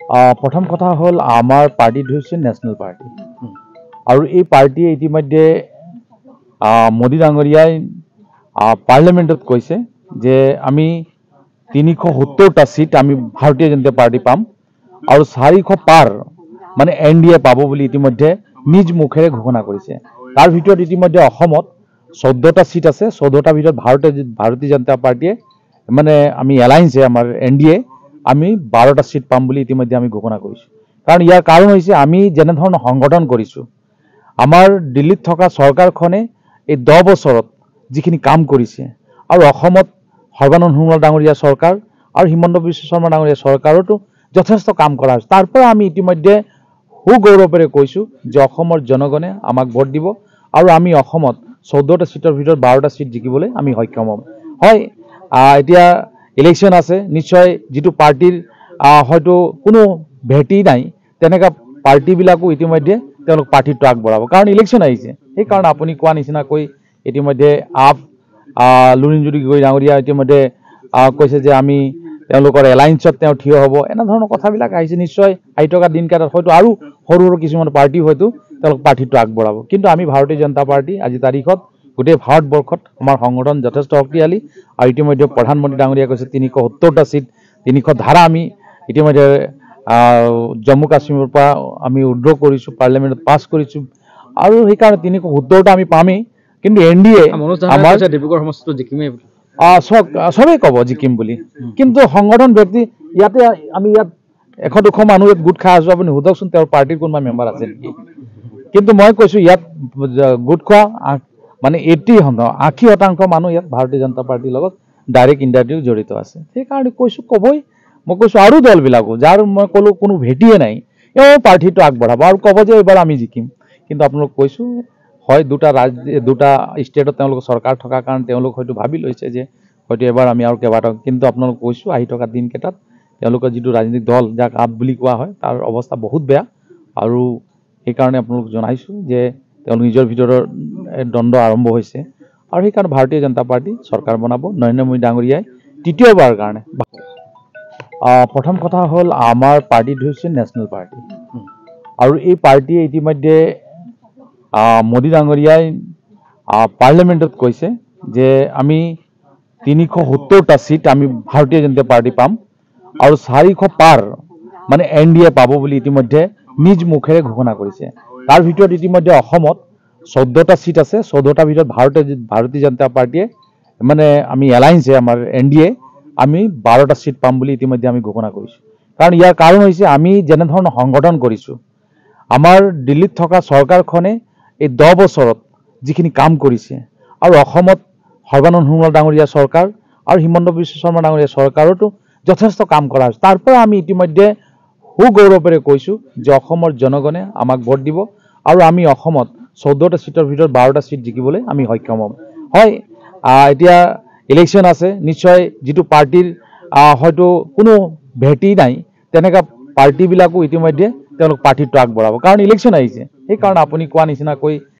প্ৰথম কথা হ'ল আমাৰ পাৰ্টিটো হৈছে নেশ্যনেল পাৰ্টি আৰু এই পাৰ্টিয়ে ইতিমধ্যে মোদী ডাঙৰীয়াই পাৰ্লিয়ামেণ্টত কৈছে যে আমি 370টা সিট আমি ভাৰতীয় জনতা পাৰ্টি পাম আৰু 400 পাৰ মানে NDA পাব বুলি ইতিমধ্যে নিজ মুখেৰে ঘোষণা কৰিছে। তাৰ ভিতৰত ইতিমধ্যে অসমত 14টা সিট আছে। 14টাৰ ভিতৰত ভাৰতীয় জনতা পাৰ্টিয়ে মানে আমি এলায়েন্সে আমাৰ NDA আমি 12টা সিট পাম বুলি ইতিমধ্যে আমি ঘোষণা কৰিছোঁ। কাৰণ ইয়াৰ কাৰণ হৈছে আমি যেনে ধৰণৰ সংগঠন কৰিছোঁ, আমাৰ দিল্লীত থকা চৰকাৰখনে এই 10 বছৰত যিখিনি কাম কৰিছে আৰু অসমত সৰ্বানন্দ সোণোৱাল ডাঙৰীয়া চৰকাৰ আৰু হিমন্ত বিশ্ব শৰ্মা ডাঙৰীয়া চৰকাৰতো যথেষ্ট কাম কৰা হৈছে। তাৰ পৰা আমি ইতিমধ্যে সুগৌৰৱেৰে কৈছোঁ যে অসমৰ জনগণে আমাক ভোট দিব আৰু আমি অসমত 14টা সিটৰ ভিতৰত 12টা সিট জিকিবলৈ আমি সক্ষম হ'ম। হয়, এতিয়া ইলেকশ্যন আছে, নিশ্চয় যিটো পাৰ্টিৰ হয়তো কোনো ভেটি নাই তেনেকুৱা পাৰ্টিবিলাকো ইতিমধ্যে তেওঁলোক প্ৰাৰ্থিত্ব আগবঢ়াব, কাৰণ ইলেকশ্যন আহিছে। সেইকাৰণে আপুনি কোৱা নিচিনাকৈ ইতিমধ্যে লুৰিণজ্যোতি গগৈ ডাঙৰীয়া ইতিমধ্যে কৈছে যে আমি তেওঁলোকৰ এলায়েন্সত তেওঁ থিয় হ'ব। এনেধৰণৰ কথাবিলাক আহিছে। নিশ্চয় আহি থকা দিনকেইটাত হয়তো আৰু সৰু সৰু কিছুমান পাৰ্টি হয়তো তেওঁলোক প্ৰাৰ্থিত্ব আগবঢ়াব। কিন্তু আমি ভাৰতীয় জনতা পাৰ্টি আজি তাৰিখত গোটেই ভাৰতবৰ্ষত আমাৰ সংগঠন যথেষ্ট শক্তিশালী আৰু ইতিমধ্যে প্ৰধানমন্ত্ৰী ডাঙৰীয়াই কৈছে 370টা সিট 300 ধাৰা আমি ইতিমধ্যে জম্মু কাশ্মীৰৰ পৰা আমি উইড্ৰ কৰিছোঁ, পাৰ্লিয়ামেণ্টত পাছ কৰিছোঁ আৰু সেইকাৰণে 370টা আমি পামেই। কিন্তু NDA আমাৰ ডিব্ৰুগড় সমষ্টিটো জিকিমেই চবেই ক'ব জিকিম বুলি, কিন্তু সংগঠন ব্যক্তি ইয়াতে আমি ইয়াত 100-200 মানুহ ইয়াত গোট খাই আছোঁ। আপুনি সোধকচোন তেওঁৰ পাৰ্টিৰ কোনোবা মেম্বাৰ আছে নেকি? কিন্তু মই কৈছোঁ ইয়াত গোট খোৱা মানে 80% মানুহ ইয়াত ভাৰতীয় জনতা পাৰ্টিৰ লগত ডাইৰেক্ট ইনডাইৰেক্টলি জড়িত আছে। সেইকাৰণে কৈছোঁ ক'বই। মই কৈছোঁ আৰু দলবিলাকো যাৰ মই ক'লোঁ কোনো ভেটিয়ে নাই, এওঁ পাৰ্টিটো আগবঢ়াব আৰু ক'ব যে এইবাৰ আমি জিকিম। কিন্তু আপোনালোক কৈছোঁ হয়, দুটা ষ্টেটত তেওঁলোকৰ চৰকাৰ থকাৰ কাৰণে তেওঁলোক হয়তো ভাবি লৈছে যে হয়তো এবাৰ আমি আৰু কেইবাটাও, কিন্তু আপোনালোক কৈছোঁ আহি থকা দিনকেইটাত তেওঁলোকৰ যিটো ৰাজনৈতিক দল যাক আপ বুলি কোৱা হয় তাৰ অৱস্থা বহুত বেয়া আৰু সেইকাৰণে আপোনালোক জনাইছোঁ যে তেওঁলোক নিজৰ ভিতৰৰ দ্বন্দ্ব আৰম্ভ হৈছে আৰু সেইকাৰণে ভাৰতীয় জনতা পাৰ্টি চৰকাৰ বনাব নৰেন্দ্ৰ মোদী ডাঙৰীয়াই তৃতীয়বাৰৰ কাৰণে। প্ৰথম কথা হ'ল আমাৰ পাৰ্টিটো হৈছে নেশ্যনেল পাৰ্টি আৰু এই পাৰ্টিয়ে ইতিমধ্যে মোদী ডাঙৰীয়াই পাৰ্লিয়ামেণ্টত কৈছে যে আমি 370টা সিট আমি ভাৰতীয় জনতা পাৰ্টি পাম আৰু 400 পাৰ মানে NDA পাব বুলি ইতিমধ্যে নিজ মুখেৰে ঘোষণা কৰিছে। তাৰ ভিতৰত ইতিমধ্যে অসমত 14টা সিট আছে। 14টাৰ ভিতৰত ভাৰতীয় জনতা পাৰ্টিয়ে মানে আমি এলায়েন্সে আমাৰ NDA আমি 12টা সিট পাম বুলি ইতিমধ্যে আমি ঘোষণা কৰিছোঁ। কাৰণ ইয়াৰ কাৰণ হৈছে আমি যেনে ধৰণৰ সংগঠন কৰিছোঁ, আমাৰ দিল্লীত থকা চৰকাৰখনে এই 10 বছৰত যিখিনি কাম কৰিছে আৰু অসমত সৰ্বানন্দ সোণোৱাল ডাঙৰীয়া চৰকাৰ আৰু হিমন্ত বিশ্ব শৰ্মা ডাঙৰীয়া চৰকাৰতো যথেষ্ট কাম কৰা হৈছে। তাৰ পৰা আমি ইতিমধ্যে সুগৌৰৱেৰে কৈছোঁ যে অসমৰ জনগণে আমাক ভোট দিব আৰু আমি অসমত 14টা সিটৰ ভিতৰত 12টা সিট জিকিবলৈ আমি সক্ষম হ'ম। হয়, এতিয়া ইলেকশ্যন আছে, নিশ্চয় যিটো পাৰ্টিৰ হয়তো কোনো ভেটি নাই তেনেকুৱা পাৰ্টিবিলাকো ইতিমধ্যে তেওঁলোক প্ৰাৰ্থিত্ব আগবঢ়াব, কাৰণ ইলেকশ্যন আহিছে। সেইকাৰণে আপুনি কোৱা নিচিনাকৈ